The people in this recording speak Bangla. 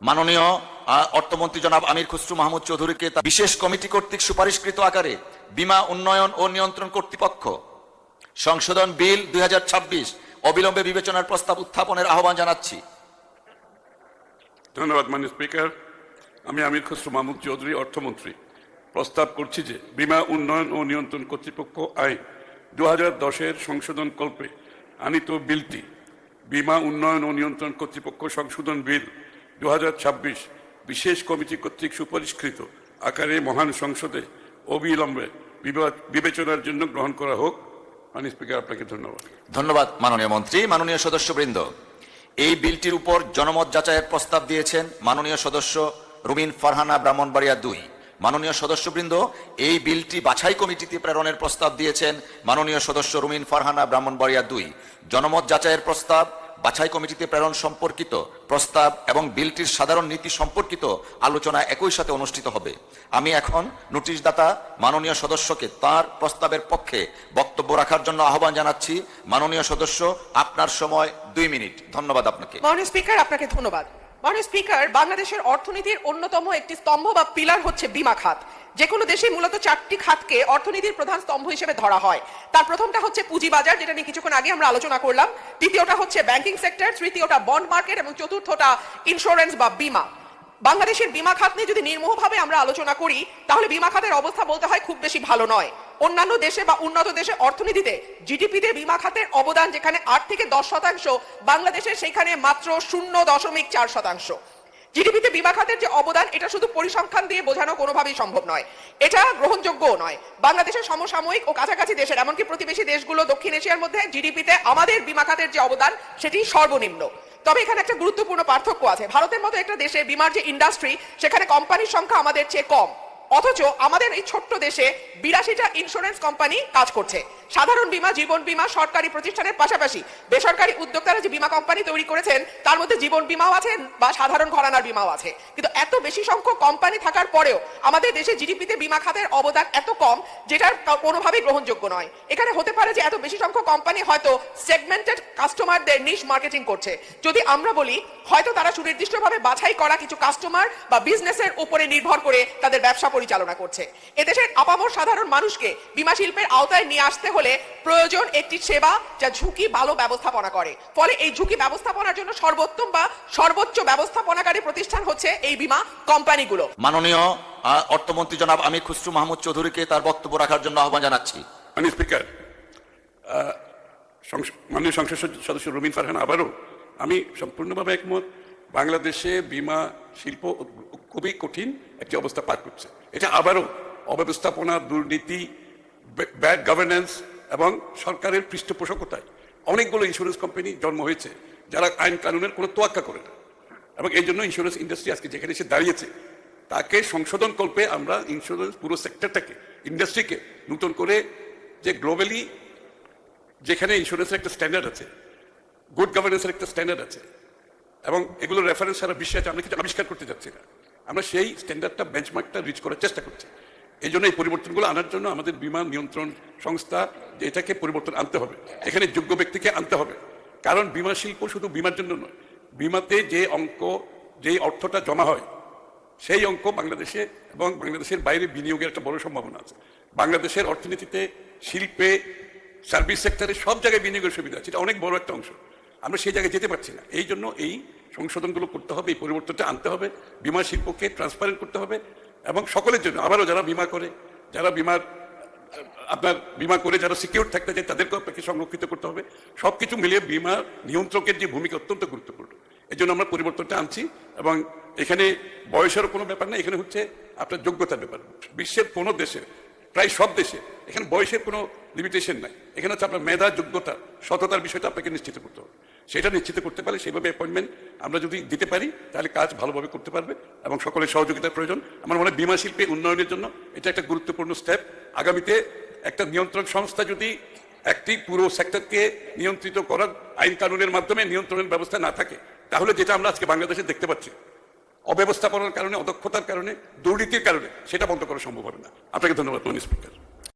মাননীয় অর্থমন্ত্রী জনাব আমির খসরু মাহমুদ চৌধুরীকে বিশেষ কমিটি কর্তৃক সুপারিশকৃত আকারে বীমা উন্নয়ন ও নিয়ন্ত্রণ কর্তৃপক্ষ সংশোধন বিল 2026 অবিলম্বে বিবেচনার প্রস্তাব উত্থাপনের আহ্বান জানাচ্ছি। ধন্যবাদ মাননীয় স্পিকার। আমি আমির খসরু মাহমুদ চৌধুরী অর্থমন্ত্রী প্রস্তাব করছি যে বীমা উন্নয়ন ও নিয়ন্ত্রণ কর্তৃপক্ষ আইন 2010-এর সংশোধন কল্পে আনিত বিলটি বীমা উন্নয়ন ও নিয়ন্ত্রণ কর্তৃপক্ষ সংশোধন বিল 2026 বিশেষ কমিটি কর্তৃক সুপারিশকৃত আকারে মহান সংসদে অবিলম্বে বিবেচনার জন্য গ্রহণ করা হোক। মাননীয় স্পিকার, আপনাকে ধন্যবাদ। ধন্যবাদ মাননীয় মন্ত্রী। মাননীয় সদস্যবৃন্দ, এই বিলটির উপর জনমত যাচাইয়ের প্রস্তাব দিয়েছেন মাননীয় সদস্য রুমিন ফারহানা, ব্রাহ্মণবাড়িয়া 2। মাননীয় সদস্যবৃন্দ, এই বিলটি বাছাই কমিটিতে প্রেরণের প্রস্তাব দিয়েছেন মাননীয় সদস্য রুমিন ফারহানা, ব্রাহ্মণবাড়িয়া 2। জনমত যাচাইয়ের প্রস্তাব, বাছাই কমিটিতে প্রেরণ সম্পর্কিত প্রস্তাব এবং বিলটির সাধারণ নীতি সম্পর্কিত আলোচনা একই সাথে অনুষ্ঠিত হবে। আমি এখন নোটিশদাতা মাননীয় সদস্যকে তার প্রস্তাবের পক্ষে বক্তব্য রাখার জন্য আহ্বান জানাচ্ছি। মাননীয় সদস্য, আপনার সময় 2 মিনিট। ধন্যবাদ আপনাকে। মাননীয় স্পিকার, আপনাকে ধন্যবাদ। মাননীয় স্পিকার, বাংলাদেশের অর্থনীতির অন্যতম একটি স্তম্ভ বা পিলার হচ্ছে বীমা খাত। যে কোনো দেশে মূলত 4টি খাতকে অর্থনীতির প্রধান স্তম্ভ হিসেবে ধরা হয়। তার প্রথমটা হচ্ছে পুঁজিবাজার, যেটা নিয়ে কিছুক্ষণ আগে আমরা আলোচনা করলাম। দ্বিতীয়টা হচ্ছে ব্যাংকিং সেক্টর, তৃতীয়টা বন্ড মার্কেট এবং চতুর্থটা ইন্স্যুরেন্স বা বীমা। বাংলাদেশের বীমা খাত নিয়ে যদি নির্মোহভাবে আমরা আলোচনা করি, তাহলে বীমা খাতের অবস্থা বলতে হয় খুব বেশি ভালো নয়। অন্যান্য দেশে বা উন্নত দেশে অর্থনীতিতে জিডিপিতে বীমা খাতের অবদান যেখানে 8 থেকে 10%, বাংলাদেশে সেখানে মাত্র 0.4%। জিডিপিতে বীমা খাতের যে অবদান, এটা শুধু পরিসংখ্যান দিয়ে বোঝানো কোনোভাবেই সম্ভব নয়, এটা গ্রহণযোগ্যও নয়। বাংলাদেশের সমসাময়িক ও কাছাকাছি দেশের, এমনকি প্রতিবেশী দেশগুলো দক্ষিণ এশিয়ার মধ্যে জিডিপিতে আমাদের বীমা খাতের যে অবদান সেটি সর্বনিম্ন। তবে এখানে একটা গুরুত্বপূর্ণ পার্থক্য আছে। ভারতের মতো একটা দেশে বীমার যে ইন্ডাস্ট্রি, সেখানে কোম্পানির সংখ্যা আমাদের চেয়ে কম, অথচ আমাদের এই ছোট্ট দেশে 82টা ইন্স্যুরেন্স কোম্পানি কাজ করছে। সাধারণ বীমা, জীবন বীমা সরকারি প্রতিষ্ঠানের পাশাপাশি বেসরকারি উদ্যোক্তারা যে বীমা কোম্পানি তৈরি করেছেন, তার মধ্যে জীবন বীমাও আছে বা সাধারণ ঘরানার বীমাও আছে। কিন্তু এত বেশি সংখ্যক কোম্পানি থাকার পরেও আমাদের দেশে জিডিপিতে বীমা খাতের অবদান এত কম, যেটার কোনোভাবেই গ্রহণযোগ্য নয়। এখানে হতে পারে যে এত বেশি সংখ্যক কোম্পানি হয়তো সেগমেন্টেড কাস্টমারদের নিশ মার্কেটিং করছে। যদি আমরা বলি, হয়তো তারা সুনির্দিষ্টভাবে বাছাই করা কিছু কাস্টমার বা বিজনেসের উপরে নির্ভর করে তাদের ব্যবসা পরিচালনা করছে। এদেশের আপামর সাধারণ মানুষকে বীমা শিল্পের আওতায় নিয়ে আসতে হলে প্রয়োজন একটি সেবা যা ঝুঁকি ভালো ব্যবস্থাপনা করে। ফলে এই ঝুঁকি ব্যবস্থাপনার জন্য সর্বোত্তম বা সর্বোচ্চ ব্যবস্থাপনাকারী প্রতিষ্ঠান হচ্ছে এই বীমা কোম্পানিগুলো। মাননীয় অর্থমন্ত্রী জনাব আমির খসরু মাহমুদ চৌধুরীকে তার বক্তব্য রাখার জন্য আহ্বান জানাচ্ছি। মাননীয় স্পিকার, মাননীয় সংসদ সদস্য রুমিন ফারহানা, আবারও আমি সম্পূর্ণভাবে একমত। বাংলাদেশে বীমা শিল্প খুবই কঠিন একটি অবস্থা পার করছে। এটা আবারও অব্যবস্থাপনা, দুর্নীতি, ব্যাড গভর্নেন্স এবং সরকারের পৃষ্ঠপোষকতায় অনেকগুলো ইন্স্যুরেন্স কোম্পানি জন্ম হয়েছে যারা আইন কানুনের কোনো তোয়াক্কা করে না। এবং এই জন্য ইন্স্যুরেন্স ইন্ডাস্ট্রি আজকে যেখানে এসে দাঁড়িয়েছে, তাকে সংশোধন কল্পে আমরা ইন্স্যুরেন্স পুরো সেক্টরটাকে, ইন্ডাস্ট্রিকে নতুন করে, যে গ্লোবালি যেখানে ইন্স্যুরেন্সের একটা স্ট্যান্ডার্ড আছে, গুড গভর্নেন্সের একটা স্ট্যান্ডার্ড আছে, এবং এগুলো রেফারেন্স সারা বিশ্বে আছে, আমরা কিছু আবিষ্কার করতে যাচ্ছি না, আমরা সেই স্ট্যান্ডার্ডটা, বেঞ্চমার্কটা রিচ করার চেষ্টা করছি। এই জন্য এই পরিবর্তনগুলো আনার জন্য আমাদের বীমা নিয়ন্ত্রণ সংস্থা, যে এটাকে পরিবর্তন আনতে হবে, এখানে যোগ্য ব্যক্তিকে আনতে হবে। কারণ বীমা শিল্প শুধু বীমার জন্য নয়, বীমাতে যে যেই অর্থটা জমা হয়, সেই অঙ্ক বাংলাদেশে এবং বাংলাদেশের বাইরে বিনিয়োগের একটা বড় সম্ভাবনা আছে। বাংলাদেশের অর্থনীতিতে, শিল্পে, সার্ভিস সেক্টরে সব জায়গায় বিনিয়োগের সুবিধা আছে, এটা অনেক বড় একটা অংশ। আমরা সেই জায়গায় যেতে পারছি না। এই জন্য এই সংশোধনগুলো করতে হবে, এই পরিবর্তনটা আনতে হবে, বীমা শিল্পকে ট্রান্সপারেন্ট করতে হবে এবং সকলের জন্য, আবারও যারা বীমা করে, যারা বীমা করে যারা সিকিউর থাকতে চায়, তাদেরকেও আপনাকে সংরক্ষিত করতে হবে। সবকিছু মিলিয়ে বীমা নিয়ন্ত্রকের যে ভূমিকা অত্যন্ত গুরুত্বপূর্ণ। এই জন্য আমরা পরিবর্তনটা আনছি এবং এখানে বয়সেরও কোনো ব্যাপার না, এখানে হচ্ছে আপনার যোগ্যতার ব্যাপার। বিশ্বের কোনো দেশে, প্রায় সব দেশে এখানে বয়সের কোনো লিমিটেশন নাই। এখানে হচ্ছে আপনার মেধা, যোগ্যতা, সততার বিষয়টা আপনাকে নিশ্চিত করতে হবে। সেটা নিশ্চিত করতে পারলে, সেইভাবে অ্যাপয়েন্টমেন্ট আমরা যদি দিতে পারি, তাহলে কাজ ভালোভাবে করতে পারবে এবং সকলের সহযোগিতার প্রয়োজন। আমার মনে হয় বীমা শিল্পে উন্নয়নের জন্য এটা একটা গুরুত্বপূর্ণ স্টেপ। আগামীতে একটা নিয়ন্ত্রণ সংস্থা যদি একটি পুরো সেক্টরকে নিয়ন্ত্রিত করার আইন কানুনের মাধ্যমে নিয়ন্ত্রণের ব্যবস্থা না থাকে, তাহলে যেটা আমরা আজকে বাংলাদেশে দেখতে পাচ্ছি, অব্যবস্থাপনার কারণে, অদক্ষতার কারণে, দুর্নীতির কারণে, সেটা বন্ধ করা সম্ভব হবে না। আপনাকে ধন্যবাদ মাননীয় স্পিকার।